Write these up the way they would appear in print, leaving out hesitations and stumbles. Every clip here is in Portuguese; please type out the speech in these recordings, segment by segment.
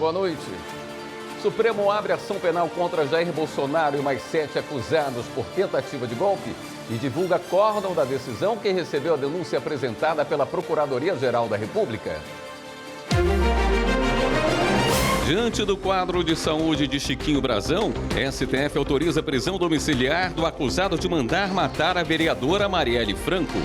boa noite. Supremo abre ação penal contra Jair Bolsonaro e mais 7 acusados por tentativa de golpe e divulga acórdão da decisão que recebeu a denúncia apresentada pela Procuradoria-Geral da República. Diante do quadro de saúde de Chiquinho Brazão, STF autoriza a prisão domiciliar do acusado de mandar matar a vereadora Marielle Franco.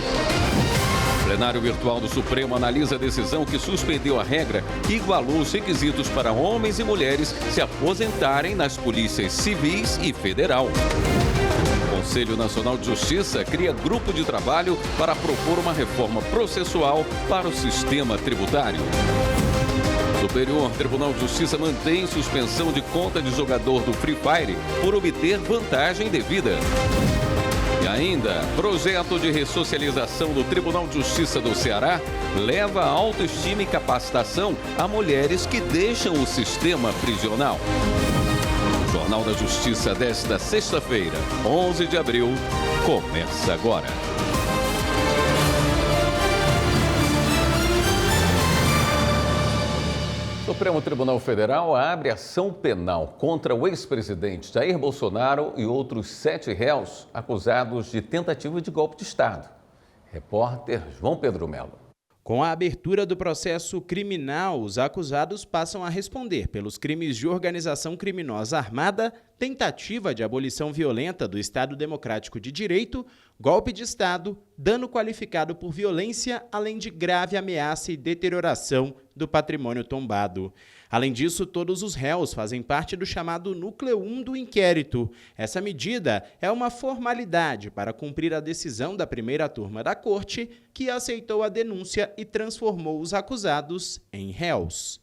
O plenário virtual do Supremo analisa a decisão que suspendeu a regra que igualou os requisitos para homens e mulheres se aposentarem nas polícias civis e federal. O Conselho Nacional de Justiça cria grupo de trabalho para propor uma reforma processual para o sistema tributário. O Superior Tribunal de Justiça mantém suspensão de conta de jogador do Free Fire por obter vantagem devida. E ainda, projeto de ressocialização do Tribunal de Justiça do Ceará leva a autoestima e capacitação a mulheres que deixam o sistema prisional. O Jornal da Justiça desta sexta-feira, 11 de abril, começa agora. O Supremo Tribunal Federal abre ação penal contra o ex-presidente Jair Bolsonaro e outros 7 réus acusados de tentativa de golpe de Estado. Repórter João Pedro Melo. Com a abertura do processo criminal, os acusados passam a responder pelos crimes de organização criminosa armada, tentativa de abolição violenta do Estado Democrático de Direito, golpe de Estado, dano qualificado por violência, além de grave ameaça e deterioração do patrimônio tombado. Além disso, todos os réus fazem parte do chamado Núcleo 1 do inquérito. Essa medida é uma formalidade para cumprir a decisão da primeira turma da Corte, que aceitou a denúncia e transformou os acusados em réus.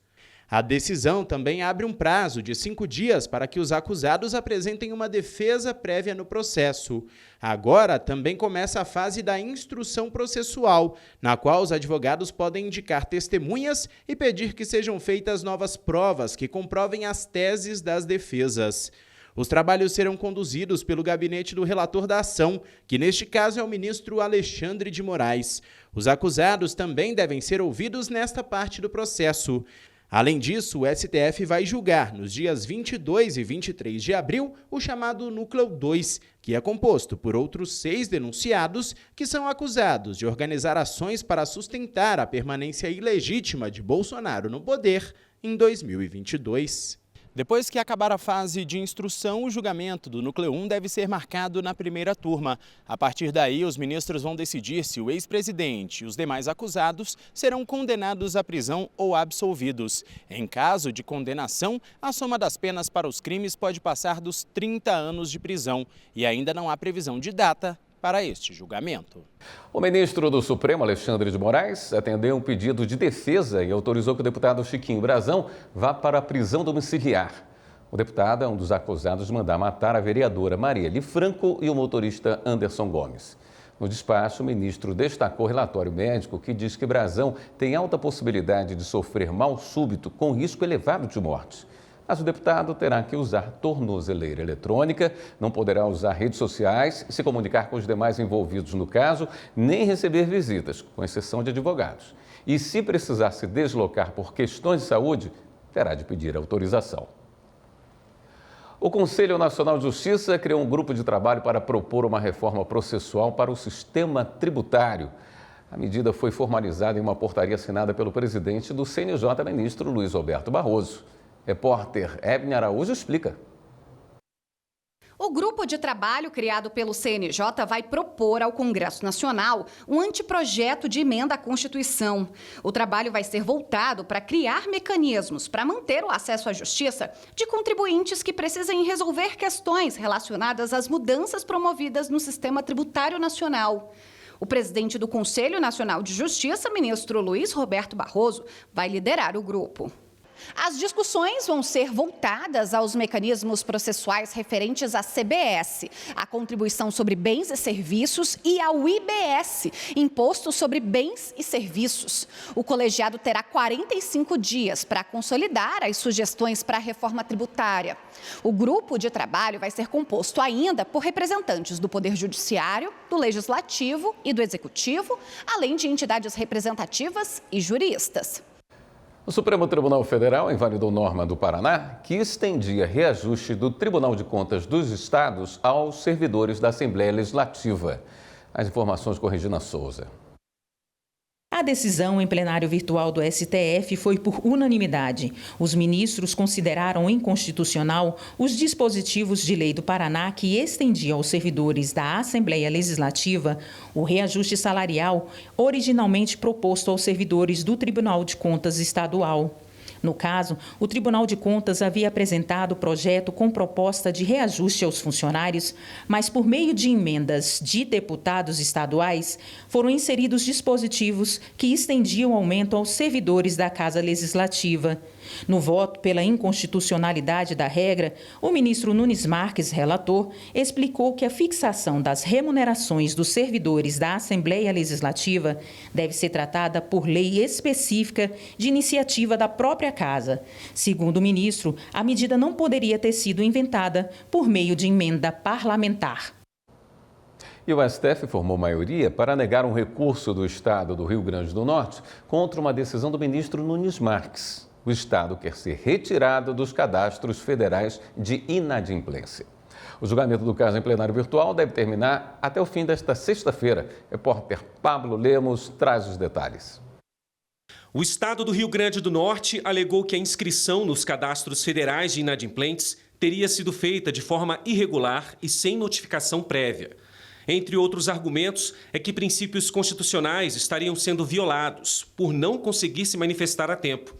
A decisão também abre um prazo de 5 dias para que os acusados apresentem uma defesa prévia no processo. Agora também começa a fase da instrução processual, na qual os advogados podem indicar testemunhas e pedir que sejam feitas novas provas que comprovem as teses das defesas. Os trabalhos serão conduzidos pelo gabinete do relator da ação, que neste caso é o ministro Alexandre de Moraes. Os acusados também devem ser ouvidos nesta parte do processo. Além disso, o STF vai julgar, nos dias 22 e 23 de abril, o chamado Núcleo 2, que é composto por outros 6 denunciados que são acusados de organizar ações para sustentar a permanência ilegítima de Bolsonaro no poder em 2022. Depois que acabar a fase de instrução, o julgamento do Núcleo 1 deve ser marcado na primeira turma. A partir daí, os ministros vão decidir se o ex-presidente e os demais acusados serão condenados à prisão ou absolvidos. Em caso de condenação, a soma das penas para os crimes pode passar dos 30 anos de prisão. E ainda não há previsão de data para este julgamento. O ministro do Supremo, Alexandre de Moraes, atendeu um pedido de defesa e autorizou que o deputado Chiquinho Brazão vá para a prisão domiciliar. O deputado é um dos acusados de mandar matar a vereadora Marielle Franco e o motorista Anderson Gomes. No despacho, o ministro destacou o relatório médico que diz que Brazão tem alta possibilidade de sofrer mal súbito com risco elevado de morte. Mas o deputado terá que usar tornozeleira eletrônica, não poderá usar redes sociais, se comunicar com os demais envolvidos no caso, nem receber visitas, com exceção de advogados. E se precisar se deslocar por questões de saúde, terá de pedir autorização. O Conselho Nacional de Justiça criou um grupo de trabalho para propor uma reforma processual para o sistema tributário. A medida foi formalizada em uma portaria assinada pelo presidente do CNJ, ministro Luiz Roberto Barroso. Repórter Ebne Araújo explica. O grupo de trabalho criado pelo CNJ vai propor ao Congresso Nacional um anteprojeto de emenda à Constituição. O trabalho vai ser voltado para criar mecanismos para manter o acesso à justiça de contribuintes que precisem resolver questões relacionadas às mudanças promovidas no sistema tributário nacional. O presidente do Conselho Nacional de Justiça, ministro Luiz Roberto Barroso, vai liderar o grupo. As discussões vão ser voltadas aos mecanismos processuais referentes à CBS, a Contribuição sobre Bens e Serviços, e ao IBS, Imposto sobre Bens e Serviços. O colegiado terá 45 dias para consolidar as sugestões para a reforma tributária. O grupo de trabalho vai ser composto ainda por representantes do Poder Judiciário, do Legislativo e do Executivo, além de entidades representativas e juristas. O Supremo Tribunal Federal invalidou norma do Paraná que estendia reajuste do Tribunal de Contas dos Estados aos servidores da Assembleia Legislativa. As informações com Regina Souza. A decisão em plenário virtual do STF foi por unanimidade. Os ministros consideraram inconstitucional os dispositivos de lei do Paraná que estendiam aos servidores da Assembleia Legislativa o reajuste salarial originalmente proposto aos servidores do Tribunal de Contas Estadual. No caso, o Tribunal de Contas havia apresentado o projeto com proposta de reajuste aos funcionários, mas por meio de emendas de deputados estaduais, foram inseridos dispositivos que estendiam o aumento aos servidores da Casa Legislativa. No voto pela inconstitucionalidade da regra, o ministro Nunes Marques, relator, explicou que a fixação das remunerações dos servidores da Assembleia Legislativa deve ser tratada por lei específica de iniciativa da própria Casa. Segundo o ministro, a medida não poderia ter sido inventada por meio de emenda parlamentar. E o STF formou maioria para negar um recurso do Estado do Rio Grande do Norte contra uma decisão do ministro Nunes Marques. O Estado quer ser retirado dos cadastros federais de inadimplência. O julgamento do caso em plenário virtual deve terminar até o fim desta sexta-feira. Repórter Pablo Lemos traz os detalhes. O Estado do Rio Grande do Norte alegou que a inscrição nos cadastros federais de inadimplentes teria sido feita de forma irregular e sem notificação prévia. Entre outros argumentos, é que princípios constitucionais estariam sendo violados por não conseguir se manifestar a tempo.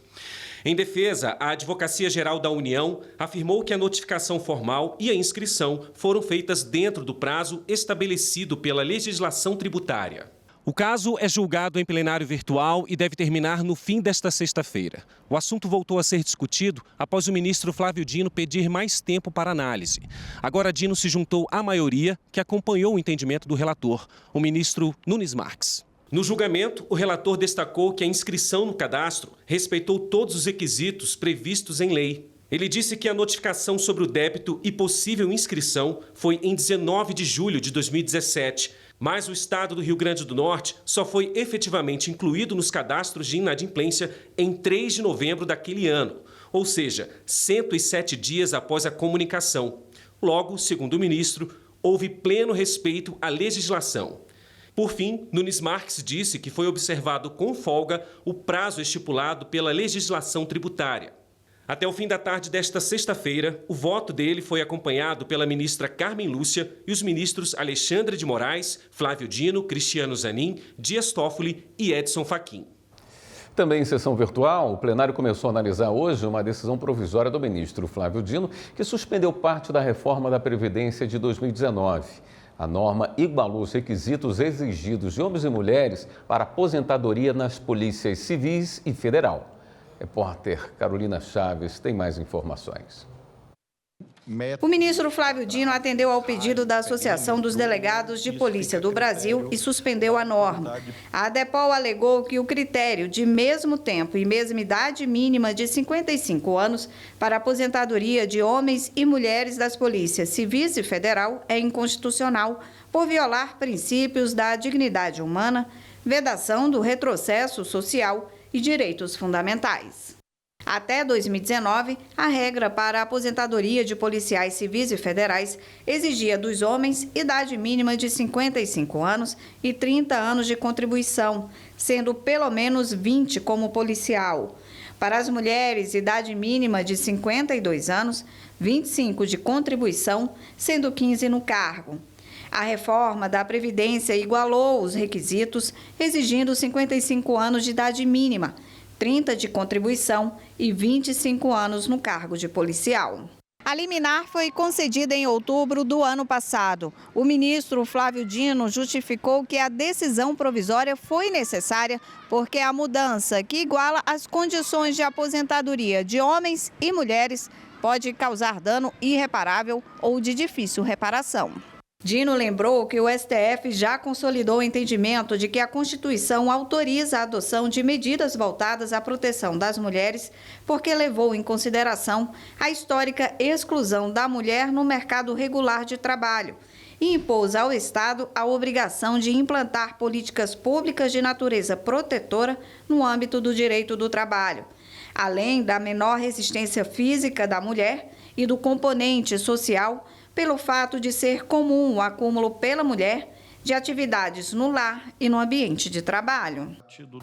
Em defesa, a Advocacia Geral da União afirmou que a notificação formal e a inscrição foram feitas dentro do prazo estabelecido pela legislação tributária. O caso é julgado em plenário virtual e deve terminar no fim desta sexta-feira. O assunto voltou a ser discutido após o ministro Flávio Dino pedir mais tempo para análise. Agora, Dino se juntou à maioria que acompanhou o entendimento do relator, o ministro Nunes Marques. No julgamento, o relator destacou que a inscrição no cadastro respeitou todos os requisitos previstos em lei. Ele disse que a notificação sobre o débito e possível inscrição foi em 19 de julho de 2017, mas o Estado do Rio Grande do Norte só foi efetivamente incluído nos cadastros de inadimplência em 3 de novembro daquele ano, ou seja, 107 dias após a comunicação. Logo, segundo o ministro, houve pleno respeito à legislação. Por fim, Nunes Marques disse que foi observado com folga o prazo estipulado pela legislação tributária. Até o fim da tarde desta sexta-feira, o voto dele foi acompanhado pela ministra Carmen Lúcia e os ministros Alexandre de Moraes, Flávio Dino, Cristiano Zanin, Dias Toffoli e Edson Fachin. Também em sessão virtual, o plenário começou a analisar hoje uma decisão provisória do ministro Flávio Dino, que suspendeu parte da reforma da Previdência de 2019. A norma igualou os requisitos exigidos de homens e mulheres para aposentadoria nas polícias civis e federal. Repórter Carolina Chaves tem mais informações. O ministro Flávio Dino atendeu ao pedido da Associação dos Delegados de Polícia do Brasil e suspendeu a norma. A ADEPOL alegou que o critério de mesmo tempo e mesma idade mínima de 55 anos para aposentadoria de homens e mulheres das polícias civis e federal é inconstitucional por violar princípios da dignidade humana, vedação do retrocesso social e direitos fundamentais. Até 2019, a regra para a aposentadoria de policiais civis e federais exigia dos homens idade mínima de 55 anos e 30 anos de contribuição, sendo pelo menos 20 como policial. Para as mulheres, idade mínima de 52 anos, 25 de contribuição, sendo 15 no cargo. A reforma da Previdência igualou os requisitos, exigindo 55 anos de idade mínima, 30 de contribuição e 25 anos no cargo de policial. A liminar foi concedida em outubro do ano passado. O ministro Flávio Dino justificou que a decisão provisória foi necessária porque a mudança que iguala as condições de aposentadoria de homens e mulheres pode causar dano irreparável ou de difícil reparação. Dino lembrou que o STF já consolidou o entendimento de que a Constituição autoriza a adoção de medidas voltadas à proteção das mulheres, porque levou em consideração a histórica exclusão da mulher no mercado regular de trabalho e impôs ao Estado a obrigação de implantar políticas públicas de natureza protetora no âmbito do direito do trabalho. além da menor resistência física da mulher e do componente social, pelo fato de ser comum o acúmulo pela mulher de atividades no lar e no ambiente de trabalho.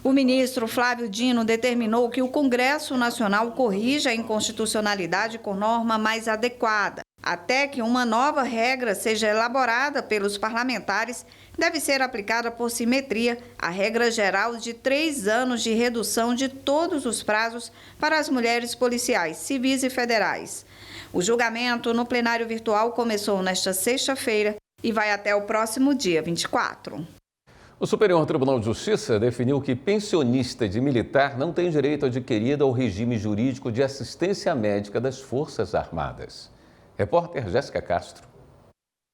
O ministro Flávio Dino determinou que o Congresso Nacional corrija a inconstitucionalidade com norma mais adequada. Até que uma nova regra seja elaborada pelos parlamentares, deve ser aplicada por simetria a regra geral de 3 anos de redução de todos os prazos para as mulheres policiais, civis e federais. O julgamento no plenário virtual começou nesta sexta-feira e vai até o próximo dia 24. O Superior Tribunal de Justiça definiu que pensionista de militar não tem direito adquirido ao regime jurídico de assistência médica das Forças Armadas. Repórter Jéssica Castro.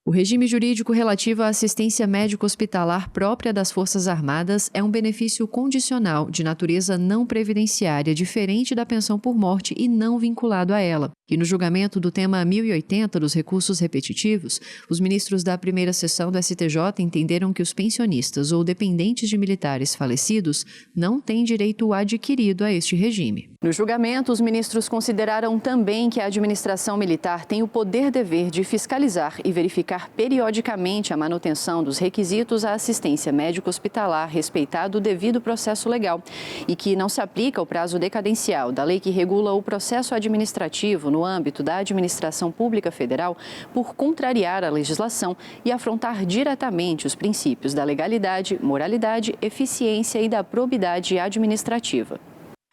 O regime jurídico relativo à assistência médico-hospitalar própria das Forças Armadas é um benefício condicional de natureza não previdenciária, diferente da pensão por morte e não vinculado a ela. E no julgamento do tema 1080 dos recursos repetitivos, os ministros da primeira sessão do STJ entenderam que os pensionistas ou dependentes de militares falecidos não têm direito adquirido a este regime. No julgamento, os ministros consideraram também que a administração militar tem o poder-dever de fiscalizar e verificar periodicamente a manutenção dos requisitos à assistência médico-hospitalar, respeitado o devido processo legal, e que não se aplica o prazo decadencial da lei que regula o processo administrativo no âmbito da administração pública federal por contrariar a legislação e afrontar diretamente os princípios da legalidade, moralidade, eficiência e da probidade administrativa.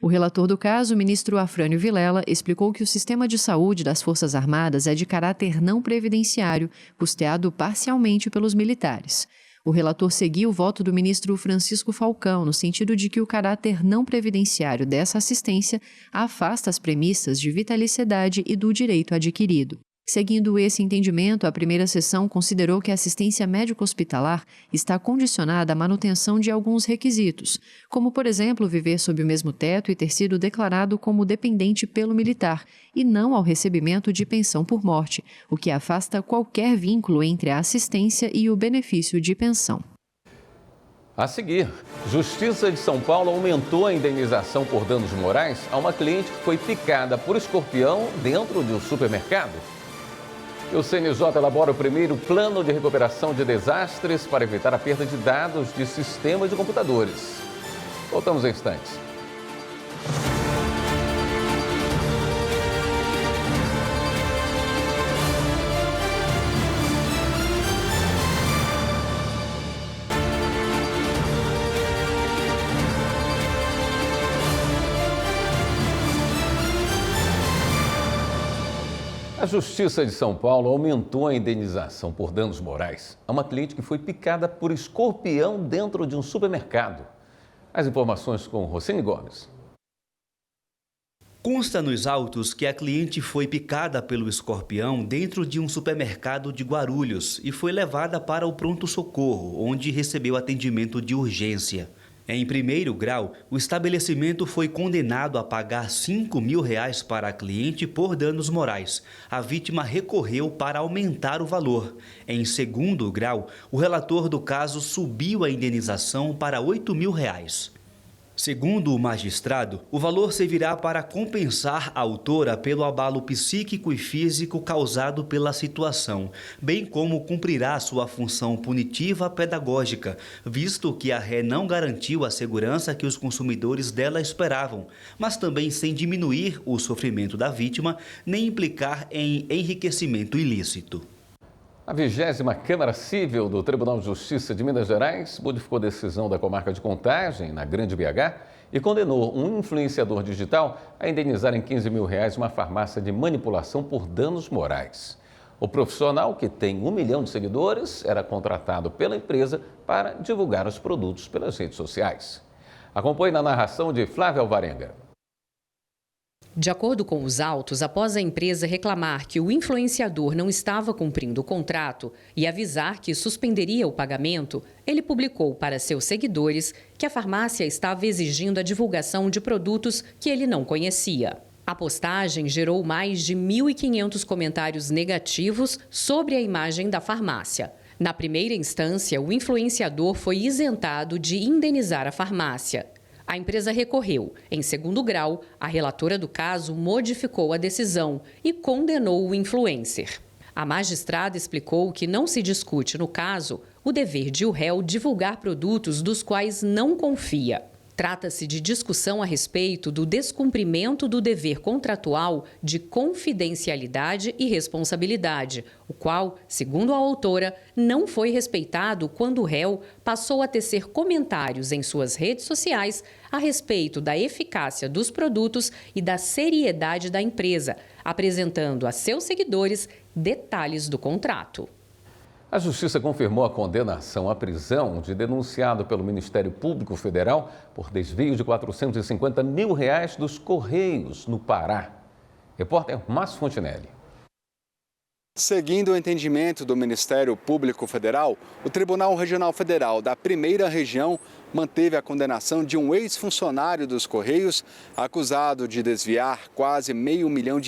O relator do caso, o ministro Afrânio Vilela, explicou que o sistema de saúde das Forças Armadas é de caráter não previdenciário, custeado parcialmente pelos militares. O relator seguiu o voto do ministro Francisco Falcão, no sentido de que o caráter não previdenciário dessa assistência afasta as premissas de vitaliciedade e do direito adquirido. Seguindo esse entendimento, a primeira sessão considerou que a assistência médico-hospitalar está condicionada à manutenção de alguns requisitos, como, por exemplo, viver sob o mesmo teto e ter sido declarado como dependente pelo militar, e não ao recebimento de pensão por morte, o que afasta qualquer vínculo entre a assistência e o benefício de pensão. A seguir, Justiça de São Paulo aumentou a indenização por danos morais a uma cliente que foi picada por escorpião dentro de um supermercado. E o CNJ elabora o primeiro plano de recuperação de desastres para evitar a perda de dados de sistemas de computadores. Voltamos em instantes. A Justiça de São Paulo aumentou a indenização por danos morais a uma cliente que foi picada por escorpião dentro de um supermercado. As informações com Rocine Gomes. Consta nos autos que a cliente foi picada pelo escorpião dentro de um supermercado de Guarulhos e foi levada para o pronto-socorro, onde recebeu atendimento de urgência. Em primeiro grau, o estabelecimento foi condenado a pagar R$5 mil para a cliente por danos morais. A vítima recorreu para aumentar o valor. Em segundo grau, o relator do caso subiu a indenização para R$8 mil. Segundo o magistrado, o valor servirá para compensar a autora pelo abalo psíquico e físico causado pela situação, bem como cumprirá sua função punitiva pedagógica, visto que a ré não garantiu a segurança que os consumidores dela esperavam, mas também sem diminuir o sofrimento da vítima, nem implicar em enriquecimento ilícito. A 20ª Câmara Civil do Tribunal de Justiça de Minas Gerais modificou a decisão da comarca de Contagem, na Grande BH, e condenou um influenciador digital a indenizar em R$15 mil uma farmácia de manipulação por danos morais. O profissional, que tem 1 milhão de seguidores, era contratado pela empresa para divulgar os produtos pelas redes sociais. Acompanhe na narração de Flávia Alvarenga. De acordo com os autos, após a empresa reclamar que o influenciador não estava cumprindo o contrato e avisar que suspenderia o pagamento, ele publicou para seus seguidores que a farmácia estava exigindo a divulgação de produtos que ele não conhecia. A postagem gerou mais de 1.500 comentários negativos sobre a imagem da farmácia. Na primeira instância, o influenciador foi isentado de indenizar a farmácia. A empresa recorreu. Em segundo grau, a relatora do caso modificou a decisão e condenou o influencer. A magistrada explicou que não se discute, no caso, o dever de o réu divulgar produtos dos quais não confia. Trata-se de discussão a respeito do descumprimento do dever contratual de confidencialidade e responsabilidade, o qual, segundo a autora, não foi respeitado quando o réu passou a tecer comentários em suas redes sociais a respeito da eficácia dos produtos e da seriedade da empresa, apresentando a seus seguidores detalhes do contrato. A Justiça confirmou a condenação à prisão de denunciado pelo Ministério Público Federal por desvio de R$450 mil dos Correios, no Pará. Repórter Márcio Fontinelli. Seguindo o entendimento do Ministério Público Federal, o Tribunal Regional Federal da Primeira Região manteve a condenação de um ex-funcionário dos Correios acusado de desviar quase R$500 mil.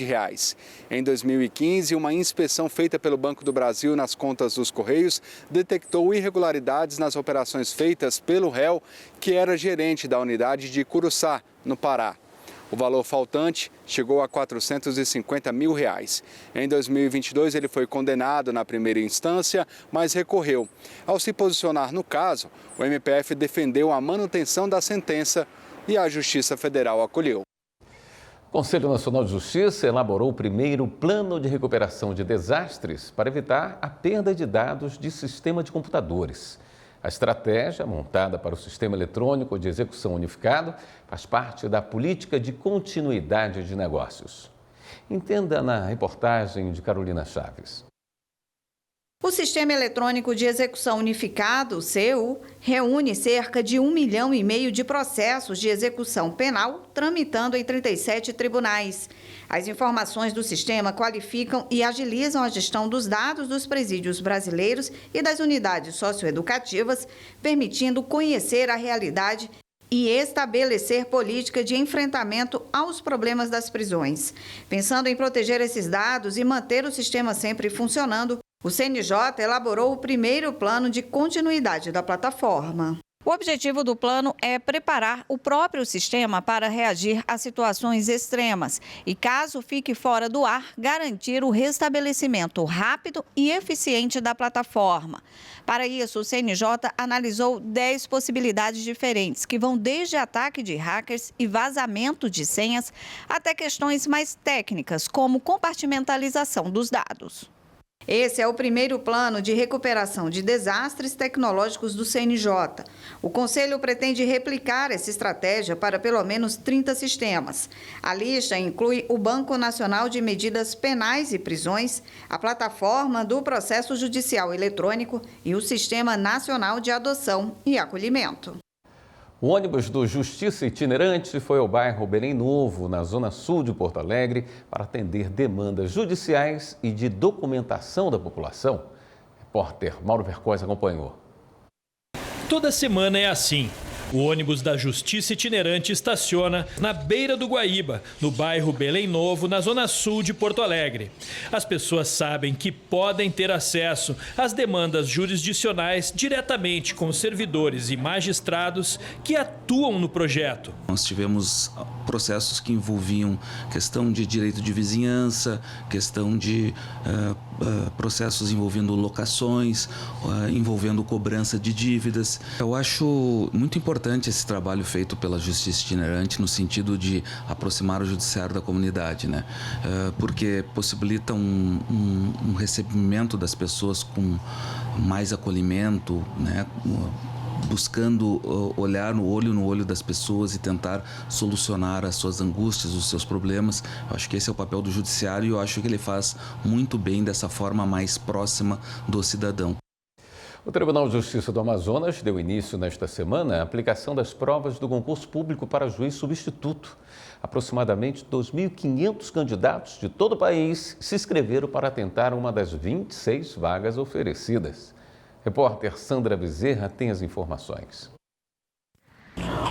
Em 2015, uma inspeção feita pelo Banco do Brasil nas contas dos Correios detectou irregularidades nas operações feitas pelo réu, que era gerente da unidade de Curuçá, no Pará. O valor faltante chegou a R$450 mil. Em 2022, ele foi condenado na primeira instância, mas recorreu. Ao se posicionar no caso, o MPF defendeu a manutenção da sentença e a Justiça Federal acolheu. O Conselho Nacional de Justiça elaborou o primeiro plano de recuperação de desastres para evitar a perda de dados de sistema de computadores. A estratégia, montada para o Sistema Eletrônico de Execução Unificado, faz parte da política de continuidade de negócios. Entenda na reportagem de Carolina Chaves. O Sistema Eletrônico de Execução Unificado, CEU, reúne cerca de 1,5 milhão de processos de execução penal tramitando em 37 tribunais. As informações do sistema qualificam e agilizam a gestão dos dados dos presídios brasileiros e das unidades socioeducativas, permitindo conhecer a realidade e estabelecer política de enfrentamento aos problemas das prisões. Pensando em proteger esses dados e manter o sistema sempre funcionando, o CNJ elaborou o primeiro plano de continuidade da plataforma. O objetivo do plano é preparar o próprio sistema para reagir a situações extremas e, caso fique fora do ar, garantir o restabelecimento rápido e eficiente da plataforma. Para isso, o CNJ analisou 10 possibilidades diferentes, que vão desde ataque de hackers e vazamento de senhas até questões mais técnicas, como compartimentalização dos dados. Esse é o primeiro plano de recuperação de desastres tecnológicos do CNJ. O Conselho pretende replicar essa estratégia para pelo menos 30 sistemas. A lista inclui o Banco Nacional de Medidas Penais e Prisões, a plataforma do Processo Judicial Eletrônico e o Sistema Nacional de Adoção e Acolhimento. O ônibus do Justiça Itinerante foi ao bairro Belém Novo, na zona sul de Porto Alegre, para atender demandas judiciais e de documentação da população. O repórter Mauro Vercoz acompanhou. Toda semana é assim. O ônibus da Justiça Itinerante estaciona na beira do Guaíba, no bairro Belém Novo, na zona sul de Porto Alegre. As pessoas sabem que podem ter acesso às demandas jurisdicionais diretamente com servidores e magistrados que atuam no projeto. Nós tivemos processos que envolviam questão de direito de vizinhança, questão de processos envolvendo locações, envolvendo cobrança de dívidas. Eu acho muito importante esse trabalho feito pela Justiça Itinerante no sentido de aproximar o judiciário da comunidade, né? Porque possibilita um recebimento das pessoas com mais acolhimento, né? Buscando olhar no olho das pessoas e tentar solucionar as suas angústias, os seus problemas. Eu acho que esse é o papel do judiciário e eu acho que ele faz muito bem dessa forma mais próxima do cidadão. O Tribunal de Justiça do Amazonas deu início nesta semana à aplicação das provas do concurso público para juiz substituto. Aproximadamente 2.500 candidatos de todo o país se inscreveram para tentar uma das 26 vagas oferecidas. Repórter Sandra Bezerra tem as informações.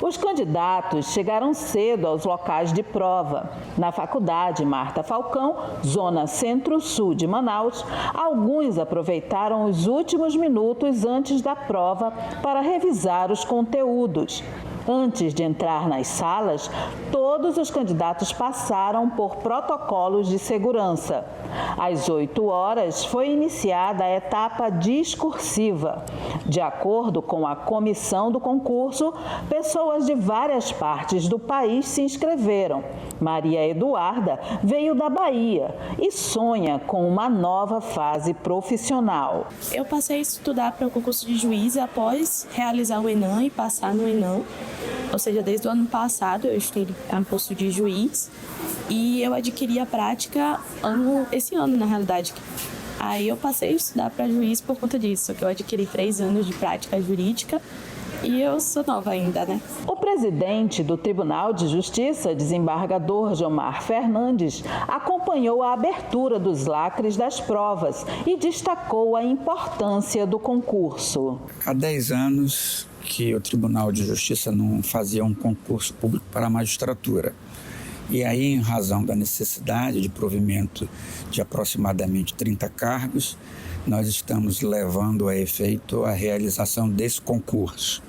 Os candidatos chegaram cedo aos locais de prova. Na Faculdade Marta Falcão, zona centro-sul de Manaus, alguns aproveitaram os últimos minutos antes da prova para revisar os conteúdos. Antes de entrar nas salas, todos os candidatos passaram por protocolos de segurança. Às 8 horas, foi iniciada a etapa discursiva. De acordo com a comissão do concurso, pessoas de várias partes do país se inscreveram. Maria Eduarda veio da Bahia e sonha com uma nova fase profissional. Eu passei a estudar para o concurso de juiz após realizar o ENAM e passar no ENAM. Ou seja, desde o ano passado eu estudei no curso de juiz e eu adquiri a prática esse ano, na realidade. Aí eu passei a estudar para juiz por conta disso, que eu adquiri 3 anos de prática jurídica e eu sou nova ainda, né? O presidente do Tribunal de Justiça, desembargador Gilmar Fernandes, acompanhou a abertura dos lacres das provas e destacou a importância do concurso. Há 10 anos que o Tribunal de Justiça não fazia um concurso público para a magistratura. E aí, em razão da necessidade de provimento de aproximadamente 30 cargos, nós estamos levando a efeito a realização desse concurso.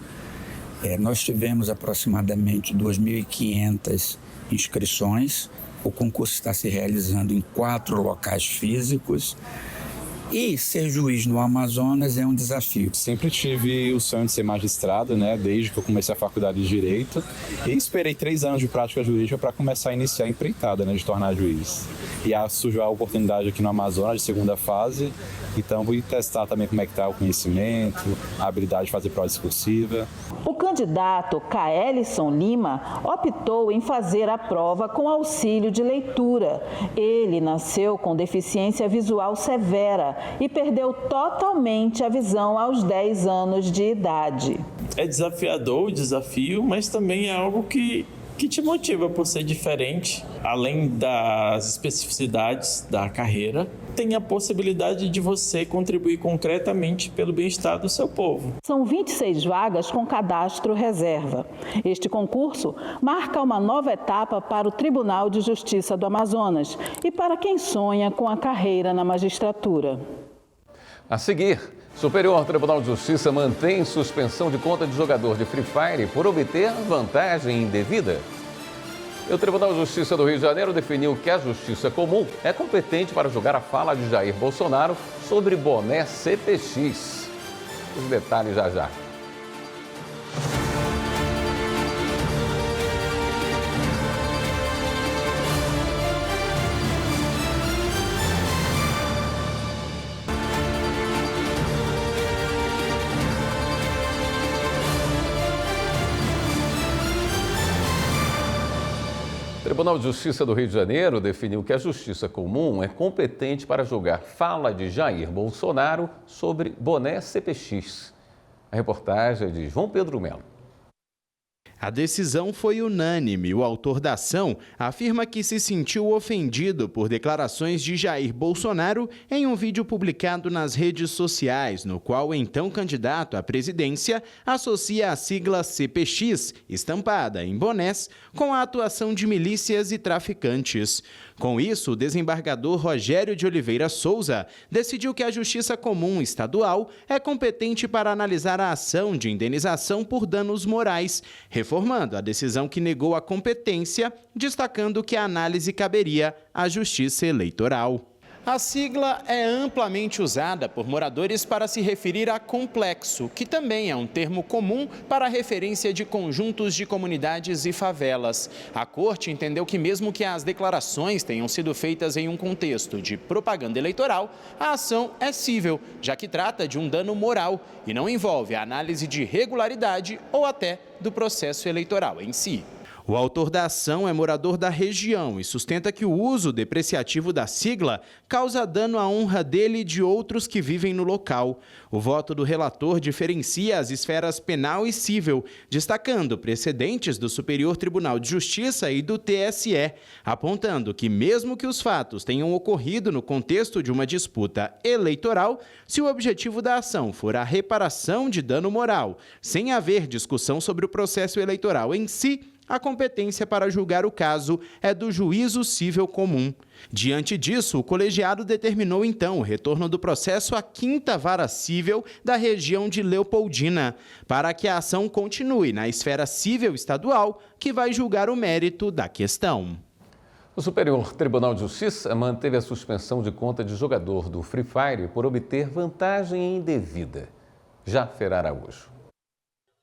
Nós tivemos aproximadamente 2.500 inscrições. O concurso está se realizando em 4 locais físicos. E ser juiz no Amazonas é um desafio. Sempre tive o sonho de ser magistrado, né? Desde que eu comecei a faculdade de Direito. E esperei 3 anos de prática jurídica para começar a iniciar a empreitada, né? De tornar juiz. E surgiu a oportunidade aqui no Amazonas, de segunda fase. Então, vou testar também como é que está o conhecimento, a habilidade de fazer prova discursiva. O candidato Kaelison Lima optou em fazer a prova com auxílio de leitura. Ele nasceu com deficiência visual severa e perdeu totalmente a visão aos 10 anos de idade. É desafiador o desafio, mas também é algo que te motiva por ser diferente. Além das especificidades da carreira, tem a possibilidade de você contribuir concretamente pelo bem-estar do seu povo. São 26 vagas com cadastro reserva. Este concurso marca uma nova etapa para o Tribunal de Justiça do Amazonas e para quem sonha com a carreira na magistratura. A seguir, Superior Tribunal de Justiça mantém suspensão de conta de jogador de Free Fire por obter vantagem indevida. O Tribunal de Justiça do Rio de Janeiro definiu que a Justiça Comum é competente para julgar a fala de Jair Bolsonaro sobre boné CPX. Os detalhes já já. O Tribunal de Justiça do Rio de Janeiro definiu que a Justiça Comum é competente para julgar fala de Jair Bolsonaro sobre boné CPX. A reportagem é de João Pedro Melo. A decisão foi unânime. O autor da ação afirma que se sentiu ofendido por declarações de Jair Bolsonaro em um vídeo publicado nas redes sociais, no qual o então candidato à presidência associa a sigla CPX, estampada em bonés, com a atuação de milícias e traficantes. Com isso, o desembargador Rogério de Oliveira Souza decidiu que a Justiça Comum Estadual é competente para analisar a ação de indenização por danos morais, reformando a decisão que negou a competência, destacando que a análise caberia à Justiça Eleitoral. A sigla é amplamente usada por moradores para se referir a complexo, que também é um termo comum para a referência de conjuntos de comunidades e favelas. A Corte entendeu que mesmo que as declarações tenham sido feitas em um contexto de propaganda eleitoral, a ação é cível, já que trata de um dano moral e não envolve a análise de regularidade ou até do processo eleitoral em si. O autor da ação é morador da região e sustenta que o uso depreciativo da sigla causa dano à honra dele e de outros que vivem no local. O voto do relator diferencia as esferas penal e civil, destacando precedentes do Superior Tribunal de Justiça e do TSE, apontando que mesmo que os fatos tenham ocorrido no contexto de uma disputa eleitoral, se o objetivo da ação for a reparação de dano moral, sem haver discussão sobre o processo eleitoral em si, a competência para julgar o caso é do juízo cível comum. Diante disso, o colegiado determinou então o retorno do processo à 5ª Vara Cível da região de Leopoldina, para que a ação continue na esfera cível estadual, que vai julgar o mérito da questão. O Superior Tribunal de Justiça manteve a suspensão de conta de jogador do Free Fire por obter vantagem indevida. Jafer Araújo.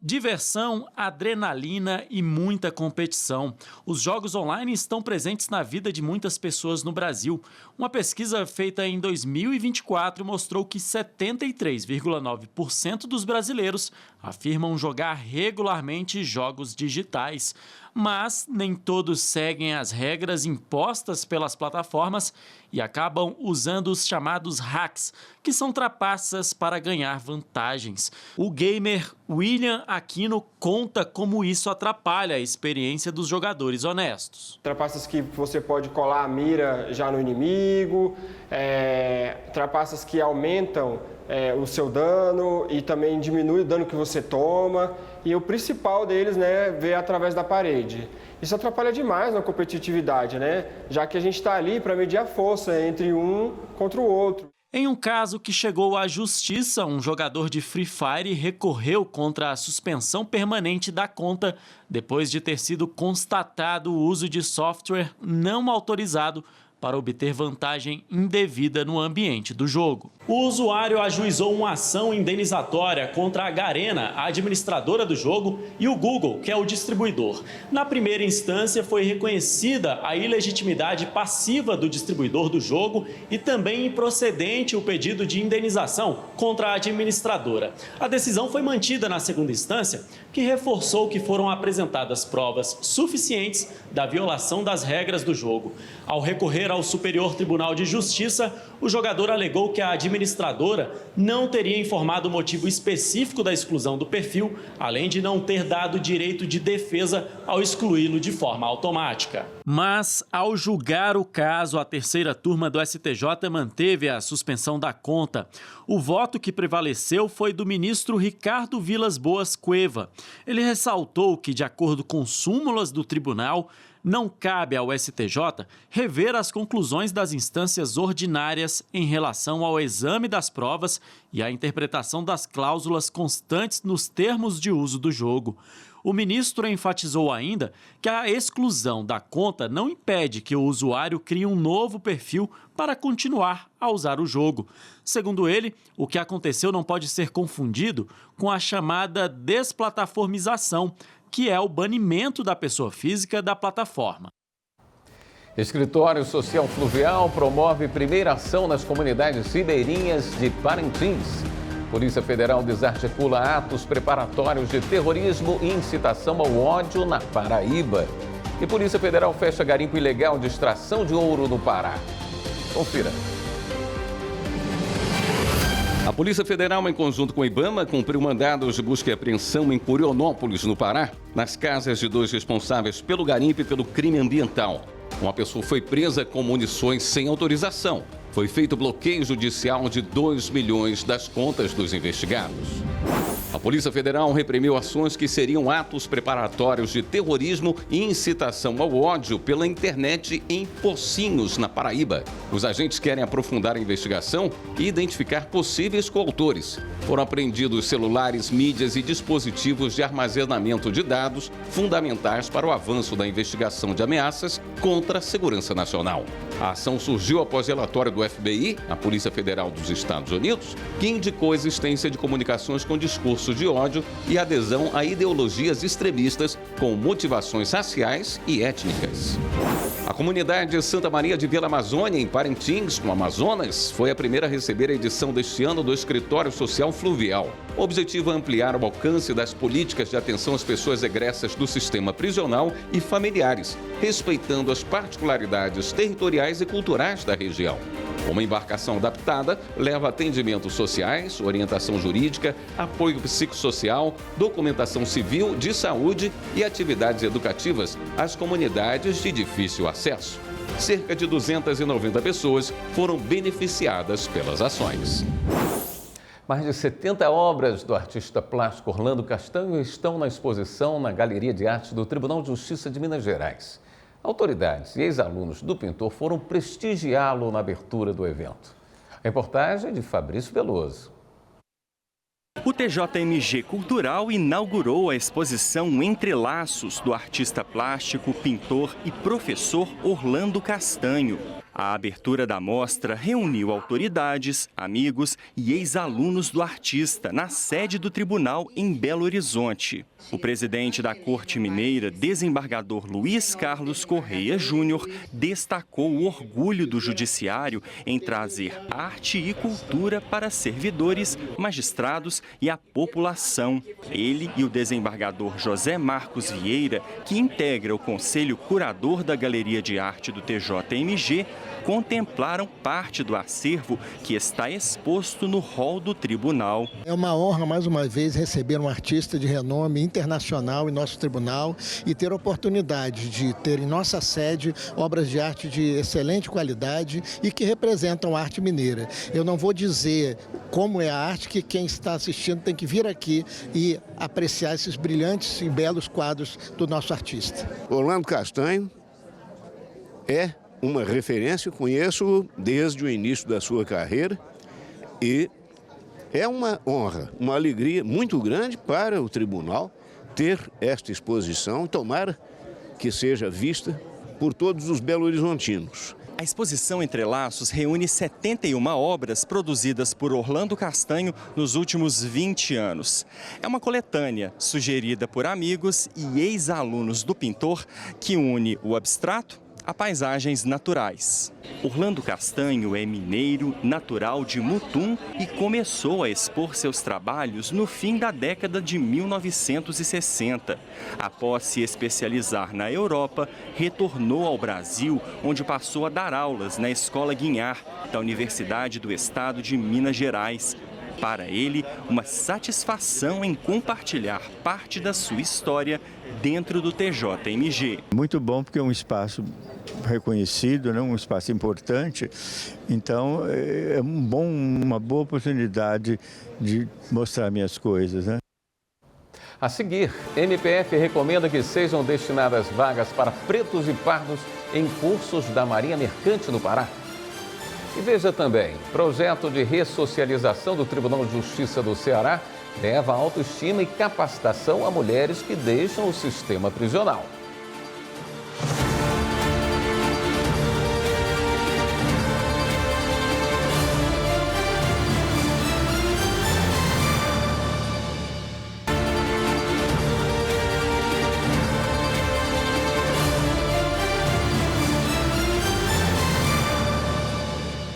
Diversão, adrenalina e muita competição. Os jogos online estão presentes na vida de muitas pessoas no Brasil. Uma pesquisa feita em 2024 mostrou que 73,9% dos brasileiros afirmam jogar regularmente jogos digitais. Mas nem todos seguem as regras impostas pelas plataformas e acabam usando os chamados hacks, que são trapaças para ganhar vantagens. O gamer William Aquino conta como isso atrapalha a experiência dos jogadores honestos. Trapaças que você pode colar a mira já no inimigo, trapaças que aumentam o seu dano e também diminui o dano que você toma. E o principal deles, ver através da parede. Isso atrapalha demais na competitividade, já que a gente está ali para medir a força entre um contra o outro. Em um caso que chegou à justiça, um jogador de Free Fire recorreu contra a suspensão permanente da conta depois de ter sido constatado o uso de software não autorizado para obter vantagem indevida no ambiente do jogo. O usuário ajuizou uma ação indenizatória contra a Garena, a administradora do jogo, e o Google, que é o distribuidor. Na primeira instância, foi reconhecida a ilegitimidade passiva do distribuidor do jogo e também improcedente o pedido de indenização contra a administradora. A decisão foi mantida na segunda instância, que reforçou que foram apresentadas provas suficientes da violação das regras do jogo. Ao recorrer ao Superior Tribunal de Justiça, o jogador alegou que a administradora não teria informado o motivo específico da exclusão do perfil, além de não ter dado direito de defesa ao excluí-lo de forma automática. Mas, ao julgar o caso, a terceira turma do STJ manteve a suspensão da conta. O voto que prevaleceu foi do ministro Ricardo Vilas Boas Cueva. Ele ressaltou que, de acordo com súmulas do tribunal, não cabe ao STJ rever as conclusões das instâncias ordinárias em relação ao exame das provas e à interpretação das cláusulas constantes nos termos de uso do jogo. O ministro enfatizou ainda que a exclusão da conta não impede que o usuário crie um novo perfil para continuar a usar o jogo. Segundo ele, o que aconteceu não pode ser confundido com a chamada desplataformização, que é o banimento da pessoa física da plataforma. Escritório Social Fluvial promove primeira ação nas comunidades ribeirinhas de Parintins. Polícia Federal desarticula atos preparatórios de terrorismo e incitação ao ódio na Paraíba. E Polícia Federal fecha garimpo ilegal de extração de ouro no Pará. Confira. A Polícia Federal, em conjunto com o IBAMA, cumpriu mandados de busca e apreensão em Curionópolis, no Pará, nas casas de 2 responsáveis pelo garimpo e pelo crime ambiental. Uma pessoa foi presa com munições sem autorização. Foi feito bloqueio judicial de 2 milhões das contas dos investigados. A Polícia Federal reprimiu ações que seriam atos preparatórios de terrorismo e incitação ao ódio pela internet em Pocinhos, na Paraíba. Os agentes querem aprofundar a investigação e identificar possíveis coautores. Foram apreendidos celulares, mídias e dispositivos de armazenamento de dados fundamentais para o avanço da investigação de ameaças contra a segurança nacional. A ação surgiu após relatório do FBI, a Polícia Federal dos Estados Unidos, que indicou a existência de comunicações com discurso de ódio e adesão a ideologias extremistas com motivações raciais e étnicas. A comunidade Santa Maria de Vila Amazônia, em Parintins, no Amazonas, foi a primeira a receber a edição deste ano do Escritório Social Fluvial. O objetivo é ampliar o alcance das políticas de atenção às pessoas egressas do sistema prisional e familiares, respeitando as particularidades territoriais e culturais da região. Uma embarcação adaptada leva atendimentos sociais, orientação jurídica, apoio psicossocial, documentação civil, de saúde e atividades educativas às comunidades de difícil acesso. Cerca de 290 pessoas foram beneficiadas pelas ações. Mais de 70 obras do artista plástico Orlando Castanho estão na exposição na Galeria de Arte do Tribunal de Justiça de Minas Gerais. Autoridades e ex-alunos do pintor foram prestigiá-lo na abertura do evento. A reportagem de Fabrício Veloso. O TJMG Cultural inaugurou a exposição Entrelaços do artista plástico, pintor e professor Orlando Castanho. A abertura da mostra reuniu autoridades, amigos e ex-alunos do artista na sede do tribunal em Belo Horizonte. O presidente da Corte Mineira, desembargador Luiz Carlos Correia Júnior, destacou o orgulho do judiciário em trazer arte e cultura para servidores, magistrados e a população. Ele e o desembargador José Marcos Vieira, que integra o Conselho Curador da Galeria de Arte do TJMG, contemplaram parte do acervo que está exposto no hall do tribunal. É uma honra, mais uma vez, receber um artista de renome internacional em nosso tribunal e ter a oportunidade de ter em nossa sede obras de arte de excelente qualidade e que representam a arte mineira. Eu não vou dizer como é a arte, que quem está assistindo tem que vir aqui e apreciar esses brilhantes e belos quadros do nosso artista. Orlando Castanho é uma referência, conheço desde o início da sua carreira e é uma honra, uma alegria muito grande para o tribunal ter esta exposição e tomara que seja vista por todos os belo-horizontinos. A exposição Entrelaços reúne 71 obras produzidas por Orlando Castanho nos últimos 20 anos. É uma coletânea sugerida por amigos e ex-alunos do pintor que une o abstrato a paisagens naturais. Orlando Castanho é mineiro, natural de Mutum e começou a expor seus trabalhos no fim da década de 1960. Após se especializar na Europa, retornou ao Brasil, onde passou a dar aulas na Escola Guinhar, da Universidade do Estado de Minas Gerais. Para ele, uma satisfação em compartilhar parte da sua história dentro do TJMG. Muito bom, porque é um espaço reconhecido, né? Um espaço importante, então é uma boa oportunidade de mostrar minhas coisas, né? A seguir, MPF recomenda que sejam destinadas vagas para pretos e pardos em cursos da Marinha Mercante no Pará. E veja também, projeto de ressocialização do Tribunal de Justiça do Ceará leva a autoestima e capacitação a mulheres que deixam o sistema prisional.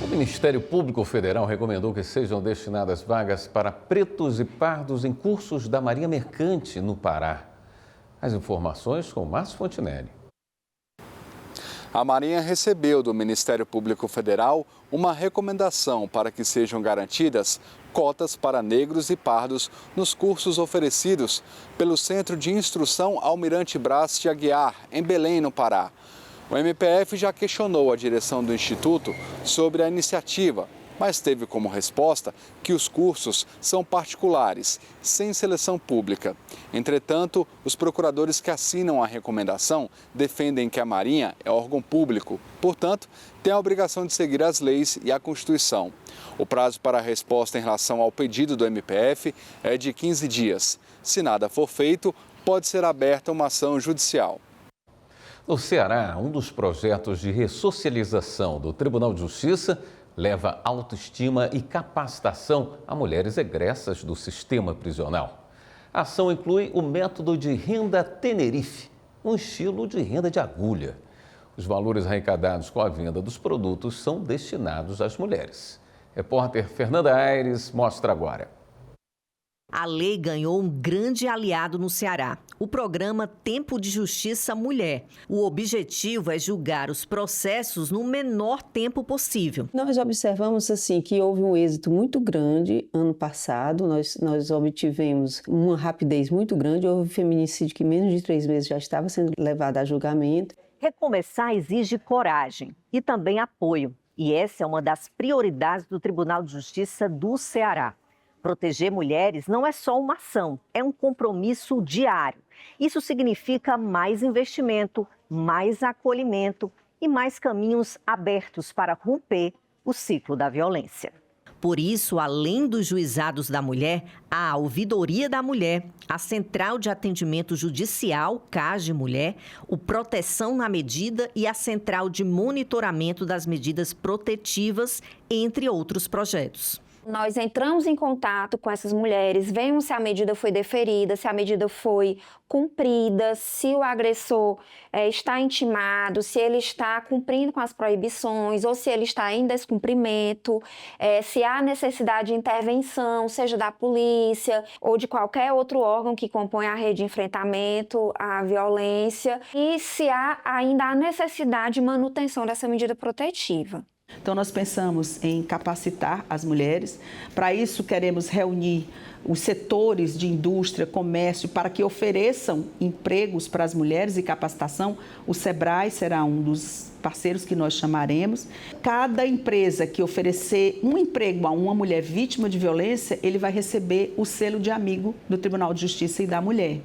O Ministério Público Federal recomendou que sejam destinadas vagas para pretos e pardos em cursos da Marinha Mercante no Pará. As informações com Márcio Fontinelli. A Marinha recebeu do Ministério Público Federal uma recomendação para que sejam garantidas cotas para negros e pardos nos cursos oferecidos pelo Centro de Instrução Almirante Brás de Aguiar, em Belém, no Pará. O MPF já questionou a direção do Instituto sobre a iniciativa, mas teve como resposta que os cursos são particulares, sem seleção pública. Entretanto, os procuradores que assinam a recomendação defendem que a Marinha é órgão público, portanto, tem a obrigação de seguir as leis e a Constituição. O prazo para a resposta em relação ao pedido do MPF é de 15 dias. Se nada for feito, pode ser aberta uma ação judicial. No Ceará, um dos projetos de ressocialização do Tribunal de Justiça leva autoestima e capacitação a mulheres egressas do sistema prisional. A ação inclui o método de renda Tenerife, um estilo de renda de agulha. Os valores arrecadados com a venda dos produtos são destinados às mulheres. Repórter Fernanda Aires mostra agora. A lei ganhou um grande aliado no Ceará, o programa Tempo de Justiça Mulher. O objetivo é julgar os processos no menor tempo possível. Nós observamos assim que houve um êxito muito grande ano passado. Nós obtivemos uma rapidez muito grande. Houve feminicídio que em menos de 3 meses já estava sendo levado a julgamento. Recomeçar exige coragem e também apoio. E essa é uma das prioridades do Tribunal de Justiça do Ceará. Proteger mulheres não é só uma ação, é um compromisso diário. Isso significa mais investimento, mais acolhimento e mais caminhos abertos para romper o ciclo da violência. Por isso, além dos juizados da mulher, há a Ouvidoria da Mulher, a Central de Atendimento Judicial, CAGE Mulher, o Proteção na Medida e a Central de Monitoramento das Medidas Protetivas, entre outros projetos. Nós entramos em contato com essas mulheres, vemos se a medida foi deferida, se a medida foi cumprida, se o agressor está intimado, se ele está cumprindo com as proibições ou se ele está em descumprimento, se há necessidade de intervenção, seja da polícia ou de qualquer outro órgão que compõe a rede de enfrentamento à violência e se há ainda a necessidade de manutenção dessa medida protetiva. Então, nós pensamos em capacitar as mulheres. Para isso, queremos reunir os setores de indústria, comércio, para que ofereçam empregos para as mulheres e capacitação. O SEBRAE será um dos parceiros que nós chamaremos. Cada empresa que oferecer um emprego a uma mulher vítima de violência, ele vai receber o selo de amigo do Tribunal de Justiça e da Mulher.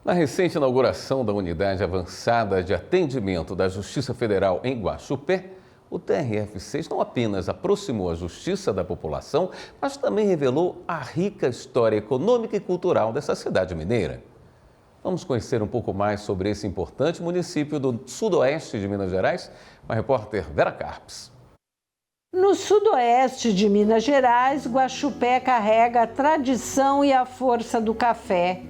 Na recente inauguração da Unidade Avançada de Atendimento da Justiça Federal em Guaxupé, o TRF6 não apenas aproximou a justiça da população, mas também revelou a rica história econômica e cultural dessa cidade mineira. Vamos conhecer um pouco mais sobre esse importante município do sudoeste de Minas Gerais com a repórter Vera Carpes. No sudoeste de Minas Gerais, Guaxupé carrega a tradição e a força do café.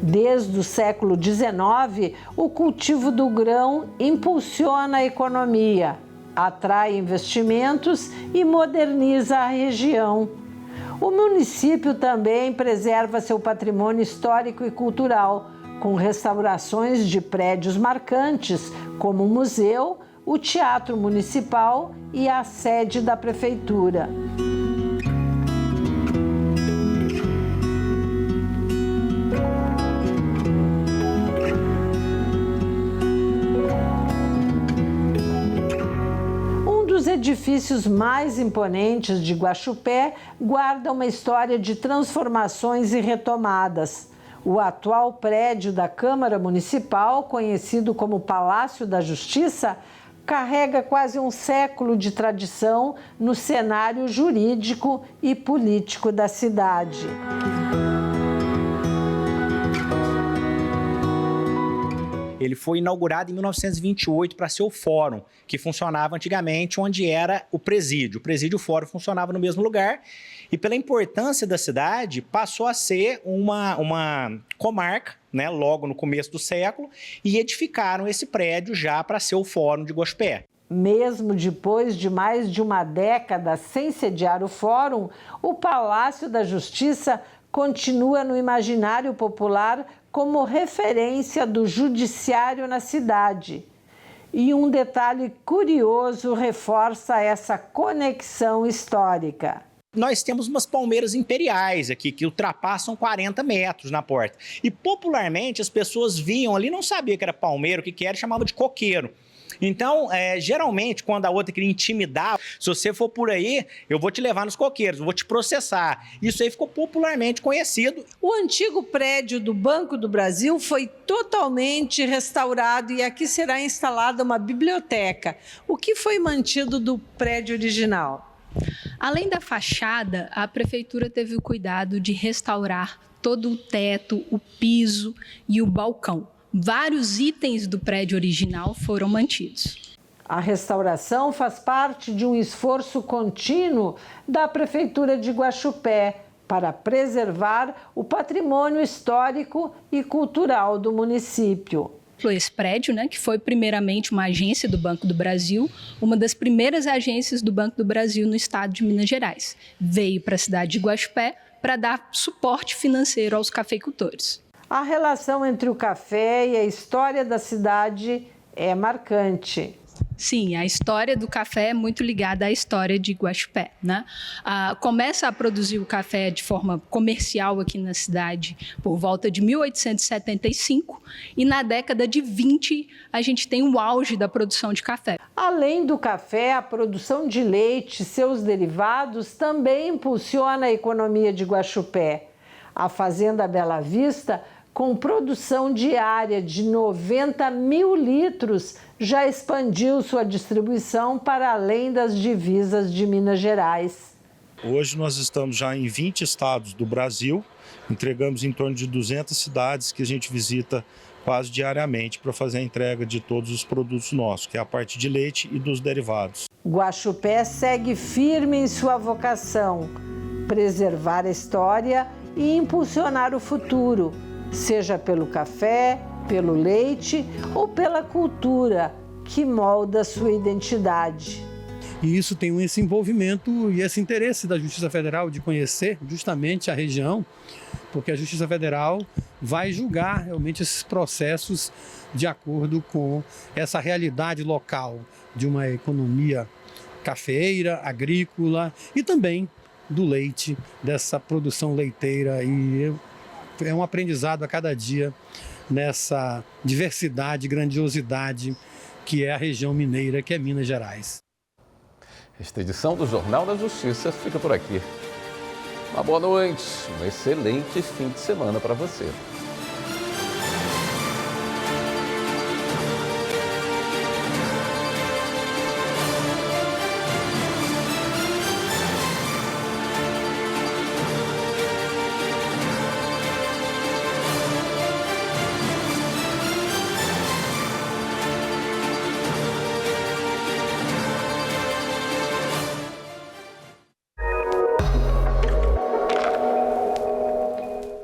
Desde o século XIX, o cultivo do grão impulsiona a economia, atrai investimentos e moderniza a região. O município também preserva seu patrimônio histórico e cultural, com restaurações de prédios marcantes, como o museu, o Teatro Municipal e a sede da Prefeitura. Os edifícios mais imponentes de Guaxupé guardam uma história de transformações e retomadas. O atual prédio da Câmara Municipal, conhecido como Palácio da Justiça, carrega quase um século de tradição no cenário jurídico e político da cidade. Ele foi inaugurado em 1928 para ser o fórum, que funcionava antigamente onde era o presídio. O presídio e o fórum funcionavam no mesmo lugar e, pela importância da cidade, passou a ser uma comarca, né, logo no começo do século, e edificaram esse prédio já para ser o fórum de Guaxupé. Mesmo depois de mais de uma década sem sediar o fórum, o Palácio da Justiça continua no imaginário popular como referência do judiciário na cidade. E um detalhe curioso reforça essa conexão histórica. Nós temos umas palmeiras imperiais aqui, que ultrapassam 40 metros na porta. E popularmente as pessoas viam ali, não sabiam que era palmeira, o que era, chamavam de coqueiro. Então, geralmente, quando a outra queria intimidar, se você for por aí, eu vou te levar nos coqueiros, eu vou te processar. Isso aí ficou popularmente conhecido. O antigo prédio do Banco do Brasil foi totalmente restaurado e aqui será instalada uma biblioteca. O que foi mantido do prédio original? Além da fachada, a prefeitura teve o cuidado de restaurar todo o teto, o piso e o balcão. Vários itens do prédio original foram mantidos. A restauração faz parte de um esforço contínuo da Prefeitura de Guaxupé para preservar o patrimônio histórico e cultural do município. Esse prédio, que foi primeiramente uma agência do Banco do Brasil, uma das primeiras agências do Banco do Brasil no estado de Minas Gerais, veio para a cidade de Guaxupé para dar suporte financeiro aos cafeicultores. A relação entre o café e a história da cidade é marcante. Sim, a história do café é muito ligada à história de Guaxupé, começa a produzir o café de forma comercial aqui na cidade por volta de 1875 e na década de 20 a gente tem o auge da produção de café. Além do café, a produção de leite e seus derivados também impulsiona a economia de Guaxupé. A Fazenda Bela Vista, com produção diária de 90 mil litros, já expandiu sua distribuição para além das divisas de Minas Gerais. Hoje nós estamos já em 20 estados do Brasil, entregamos em torno de 200 cidades que a gente visita quase diariamente para fazer a entrega de todos os produtos nossos, que é a parte de leite e dos derivados. Guaxupé segue firme em sua vocação, preservar a história e impulsionar o futuro, seja pelo café, pelo leite ou pela cultura que molda sua identidade. E isso tem esse envolvimento e esse interesse da Justiça Federal de conhecer justamente a região, porque a Justiça Federal vai julgar realmente esses processos de acordo com essa realidade local de uma economia cafeeira, agrícola e também do leite, dessa produção leiteira. E é um aprendizado a cada dia nessa diversidade, grandiosidade que é a região mineira, que é Minas Gerais. Esta edição do Jornal da Justiça fica por aqui. Uma boa noite, um excelente fim de semana para você.